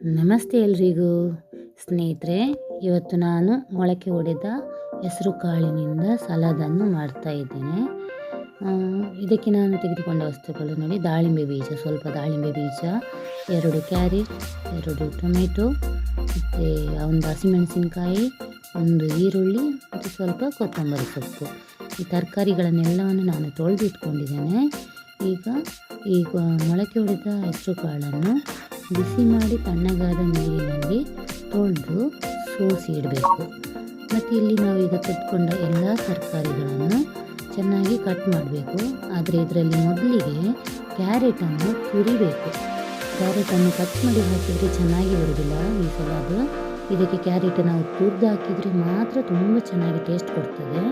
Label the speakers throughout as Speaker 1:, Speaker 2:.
Speaker 1: ನಮಸ್ತೆ ಎಲ್ರಿಗೂ ಸ್ನೇಹಿತರೆ, ಇವತ್ತು ನಾನು ಮೊಳಕೆ ಒಡೆದ ಹೆಸರು ಕಾಳಿನಿಂದ ಸಲಾಡನ್ನು ಮಾಡ್ತಾ ಇದ್ದೇನೆ. ಇದಕ್ಕೆ ನಾನು ತೆಗೆದುಕೊಂಡ ವಸ್ತುಗಳು ನೋಡಿ, ದಾಳಿಂಬೆ ಬೀಜ, ಸ್ವಲ್ಪ ದಾಳಿಂಬೆ ಬೀಜ, 2 ಕ್ಯಾರೆಟ್, 2 ಟೊಮೆಟೊ, ಮತ್ತು ಒಂದು ಹಸಿಮೆಣಸಿನಕಾಯಿ, 1 ಈರುಳ್ಳಿ ಮತ್ತು ಸ್ವಲ್ಪ ಕೊತ್ತಂಬರಿ ಸೊಪ್ಪು. ಈ ತರಕಾರಿಗಳನ್ನೆಲ್ಲವನ್ನು ನಾನು ತೊಳೆದು ಇಟ್ಕೊಂಡಿದ್ದೇನೆ. ಈಗ ಮೊಳಕೆ ಒಡೆದ ಹೆಸರು ಕಾಳನ್ನು ಬಿಸಿ ಮಾಡಿ ತಣ್ಣಗಾದ ನೀರಿನಲ್ಲಿ ತೊಳೆದು ಸೋಸಿ ಇಡಬೇಕು. ಮತ್ತು ಇಲ್ಲಿ ನಾವು ಈಗ ತೆಗೆದುಕೊಂಡ ಎಲ್ಲ ತರಕಾರಿಗಳನ್ನು ಚೆನ್ನಾಗಿ ಕಟ್ ಮಾಡಬೇಕು. ಆದರೆ ಇದರಲ್ಲಿ ಮೊದಲಿಗೆ ಕ್ಯಾರೆಟನ್ನು ತುರಿಬೇಕು. ಕ್ಯಾರೆಟನ್ನು ಕಟ್ ಮಾಡಿ ಹಾಕಿದರೆ ಚೆನ್ನಾಗಿ ಬರೋದಿಲ್ಲ ಈ ಸಲಾಡ್. ಇದಕ್ಕೆ ಕ್ಯಾರೆಟ್ ನಾವು ತುರಿದು ಹಾಕಿದರೆ ಮಾತ್ರ ತುಂಬ ಚೆನ್ನಾಗಿ ಟೇಸ್ಟ್ ಕೊಡ್ತದೆ.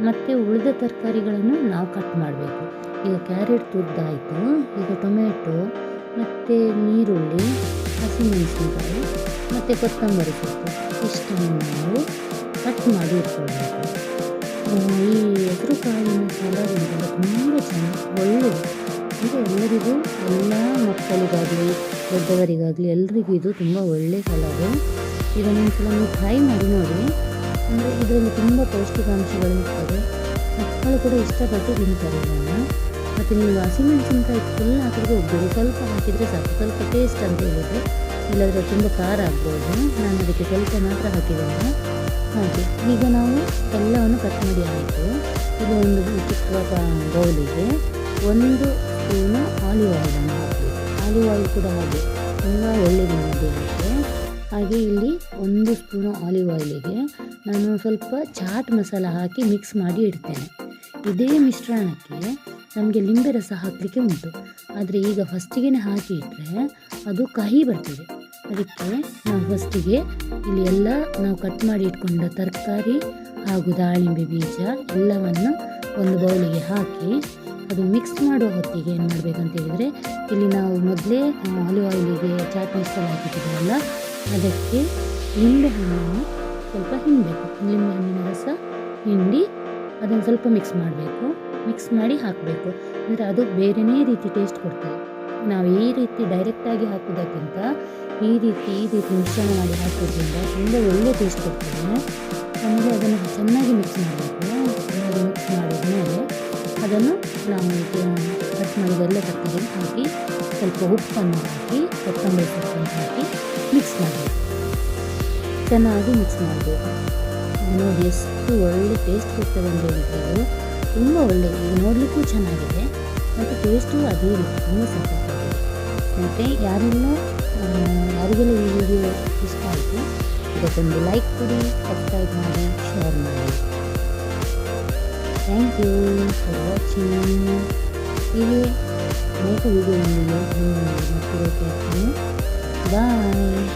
Speaker 1: ಮತ್ತು ಉಳಿದ ತರಕಾರಿಗಳನ್ನು ನಾವು ಕಟ್ ಮಾಡಬೇಕು. ಈಗ ಕ್ಯಾರೆಟ್ ತುರಿದಾಯಿತು. ಈಗ ಟೊಮೆಟೊ ಮತ್ತು ಈರುಳ್ಳಿ, ಹಸಿಮೆಣಸಿನಕಾಯಿ ಮತ್ತು ಕೊತ್ತಂಬರಿ ಸೊಪ್ಪು ಇಷ್ಟನ್ನು ನಾವು ಕಟ್ ಮಾಡಿ ಇಟ್ಕೊಳ್ಬೇಕು. ಈ ಹೆಸರು ಕಾಳಿನ ಸಲಾಡ್ ತುಂಬ ಒಳ್ಳೆಯದು. ಅಂದರೆ ಎಲ್ಲರಿಗೂ, ಎಲ್ಲ ಮಕ್ಕಳಿಗಾಗಲಿ ದೊಡ್ಡವರಿಗಾಗಲಿ ಎಲ್ರಿಗೂ ಇದು ತುಂಬ ಒಳ್ಳೆಯ ಸಲಾಡು. ಇದನ್ನೊಂದ್ಸಲ ನೀವು ಟ್ರೈ ಮಾಡಿ ನೋಡಿ. ಅಂದರೆ ಇದರಲ್ಲಿ ತುಂಬ ಪೌಷ್ಟಿಕಾಂಶಗಳು ಇರ್ತದೆ. ಮಕ್ಕಳು ಕೂಡ ಇಷ್ಟಪಟ್ಟು ತಿಂತಾರೆ ಇದನ್ನು. ಮತ್ತು ನೀವು ಹಸಿಮೆಣಸಿನಕಾಯಿ ಫುಲ್ ಹಾಕಿದ್ರೆ ಹೋಗ್ಬೋದು, ಸ್ವಲ್ಪ ಹಾಕಿದರೆ ಸಾಕು. ಸ್ವಲ್ಪ ಟೇಸ್ಟ್ ಅಂತ ಹೇಳಿದರೆ, ಇಲ್ಲದ್ರೆ ತುಂಬ ಖಾರ ಆಗ್ಬೋದು. ನಾನು ಅದಕ್ಕೆ ಸ್ವಲ್ಪ ಮಾತ್ರ ಹಾಕಿದ್ದೇನೆ. ಹಾಗೆ ಈಗ ನಾವು ಎಲ್ಲವನ್ನು ಕಟ್ ಮಾಡಿ ಆಯಿತು. ಇದು ಒಂದು ಚಿಕ್ಕ ಬೌಲಿಗೆ 1 ಸ್ಪೂನು ಆಲಿವ್ ಆಯಿಲನ್ನು ಹಾಕಬೇಕು. ಆಲಿವ್ ಆಯಿಲ್ ಕೂಡ ಹಾಗೆ ತುಂಬ ಒಳ್ಳೆಯದು ದೇಹಕ್ಕೆ. ಹಾಗೆ ಇಲ್ಲಿ 1 ಸ್ಪೂನು ಆಲಿವ್ ಆಯಿಲಿಗೆ ನಾನು ಸ್ವಲ್ಪ ಚಾಟ್ ಮಸಾಲ ಹಾಕಿ ಮಿಕ್ಸ್ ಮಾಡಿ ಇಡ್ತೇನೆ. ಇದೇ ಮಿಶ್ರಣಕ್ಕೆ ನಮಗೆ ಲಿಂಬೆ ರಸ ಹಾಕಲಿಕ್ಕೆ ಉಂಟು. ಆದರೆ ಈಗ ಫಸ್ಟಿಗೆ ಹಾಕಿ ಇಟ್ಟರೆ ಅದು ಕಹಿ ಬರ್ತದೆ. ಅದಕ್ಕೆ ನಾವು ಫಸ್ಟಿಗೆ ಇಲ್ಲಿ ಎಲ್ಲ ನಾವು ಕಟ್ ಮಾಡಿ ಇಟ್ಕೊಂಡ ತರಕಾರಿ ಹಾಗೂ ದಾಳಿಂಬೆ ಬೀಜ ಎಲ್ಲವನ್ನು ಒಂದು ಬೌಲಿಗೆ ಹಾಕಿ ಅದು ಮಿಕ್ಸ್ ಮಾಡುವ ಹೊತ್ತಿಗೆ ಏನು ಮಾಡಬೇಕಂತ ಹೇಳಿದರೆ, ಇಲ್ಲಿ ನಾವು ಮೊದಲೇ ಆಲಿವ್ ಆಯಿಲಿಗೆ ಚಾಟ್ ಮಸಾಲ ಹಾಕಿದ್ದೀವಲ್ಲ, ಅದಕ್ಕೆ ಲಿಂಬೆ ಹಣ್ಣನ್ನು ಸ್ವಲ್ಪ ಹಿಂಡಬೇಕು. ಲಿಂಬೆ ಹಣ್ಣಿನ ರಸ ಹಿಂಡಿ ಅದನ್ನು ಸ್ವಲ್ಪ ಮಿಕ್ಸ್ ಮಾಡಬೇಕು. ಮಿಕ್ಸ್ ಮಾಡಿ ಹಾಕಬೇಕು. ಅಂದರೆ ಅದು ಬೇರೆಯೇ ರೀತಿ ಟೇಸ್ಟ್ ಕೊಡ್ತದೆ. ನಾವು ಈ ರೀತಿ ಡೈರೆಕ್ಟಾಗಿ ಹಾಕೋದಕ್ಕಿಂತ ಈ ರೀತಿ ಮಿಶ್ರಣ ಮಾಡಿ ಹಾಕೋದ್ರಿಂದ ತುಂಬ ಒಳ್ಳೆ ಟೇಸ್ಟ್ ಕೊಡ್ತದೆ. ಆಮೇಲೆ ಅದನ್ನು ಚೆನ್ನಾಗಿ ಮಿಕ್ಸ್ ಮಾಡಬೇಕು. ಚೆನ್ನಾಗಿ ಮಿಕ್ಸ್ ಮಾಡಿದ್ಮೇಲೆ ಅದನ್ನು ನಾವು ಕಟ್ ಮಾಡಿದೆಲ್ಲ ತರಕಾರಿ ಹಾಕಿ ಸ್ವಲ್ಪ ಉಪ್ಪನ್ನು ಹಾಕಿ ಕೊತ್ತಂಬರಿ ಸೊಪ್ಪನ್ನು ಹಾಕಿ ಮಿಕ್ಸ್ ಮಾಡಬೇಕು. ಚೆನ್ನಾಗಿ ಮಿಕ್ಸ್ ಮಾಡಬೇಕು. ನೋಡಿ ಎಷ್ಟು ಒಳ್ಳೆ ಟೇಸ್ಟ್ ಕೊಡ್ತದೆ ಅಂತ ಹೇಳಿದ್ರು. ತುಂಬ ಒಳ್ಳೆಯದು. ಈಗ ನೋಡಲಿಕ್ಕೂ ಚೆನ್ನಾಗಿದೆ ಮತ್ತು ಟೇಸ್ಟು ಅದೇ ರೀತಿ ತುಂಬ ಸಖತ್ತಾಗಿದೆ. ಮತ್ತು ಯಾರಿಗೆಲ್ಲ ಈ ವಿಡಿಯೋ ಇಷ್ಟ ಆಯಿತು ಇದಕ್ಕೊಂದು ಲೈಕ್ ಕೊಡಿ, ಸಬ್ಸ್ಕ್ರೈಬ್ ಮಾಡಿ, ಶೇರ್ ಮಾಡಿ. Thank you for watching. ಹೀಗೆ ಅನೇಕ ವಿಡಿಯೋದೊಂದಿಗೆ ಮತ್ತೆ ಬಾಯ್.